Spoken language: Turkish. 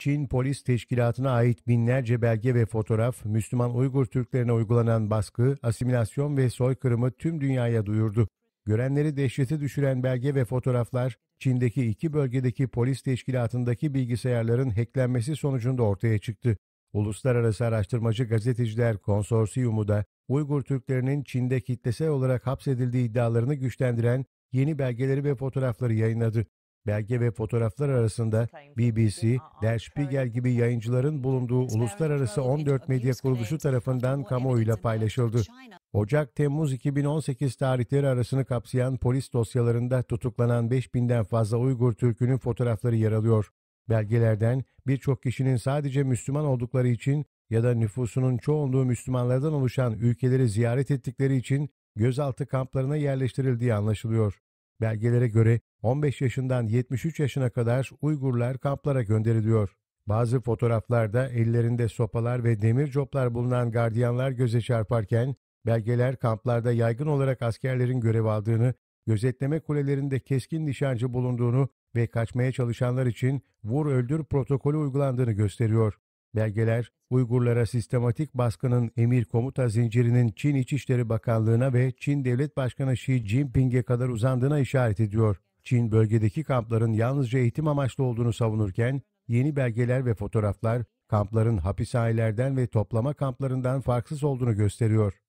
Çin Polis Teşkilatı'na ait binlerce belge ve fotoğraf, Müslüman Uygur Türklerine uygulanan baskı, asimilasyon ve soykırımı tüm dünyaya duyurdu. Görenleri dehşete düşüren belge ve fotoğraflar, Çin'deki 2 bölgedeki polis teşkilatındaki bilgisayarların hacklenmesi sonucunda ortaya çıktı. Uluslararası Araştırmacı Gazeteciler Konsorsiyumu da Uygur Türklerinin Çin'de kitlesel olarak hapsedildiği iddialarını güçlendiren yeni belgeleri ve fotoğrafları yayınladı. Belge ve fotoğraflar arasında BBC, Der Spiegel gibi yayıncıların bulunduğu uluslararası 14 medya kuruluşu tarafından kamuoyuyla paylaşıldı. Ocak-Temmuz 2018 tarihleri arasını kapsayan polis dosyalarında tutuklanan 5000'den fazla Uygur Türk'ünün fotoğrafları yer alıyor. Belgelerden birçok kişinin sadece Müslüman oldukları için ya da nüfusunun çoğunluğu Müslümanlardan oluşan ülkeleri ziyaret ettikleri için gözaltı kamplarına yerleştirildiği anlaşılıyor. Belgelere göre 15 yaşından 73 yaşına kadar Uygurlar kamplara gönderiliyor. Bazı fotoğraflarda ellerinde sopalar ve demir coplar bulunan gardiyanlar göze çarparken, belgeler kamplarda yaygın olarak askerlerin görev aldığını, gözetleme kulelerinde keskin nişancı bulunduğunu ve kaçmaya çalışanlar için vur öldür protokolü uygulandığını gösteriyor. Belgeler, Uygurlara sistematik baskının emir komuta zincirinin Çin İçişleri Bakanlığı'na ve Çin Devlet Başkanı Xi Jinping'e kadar uzandığına işaret ediyor. Çin bölgedeki kampların yalnızca eğitim amaçlı olduğunu savunurken, yeni belgeler ve fotoğraflar, kampların hapishanelerden ve toplama kamplarından farksız olduğunu gösteriyor.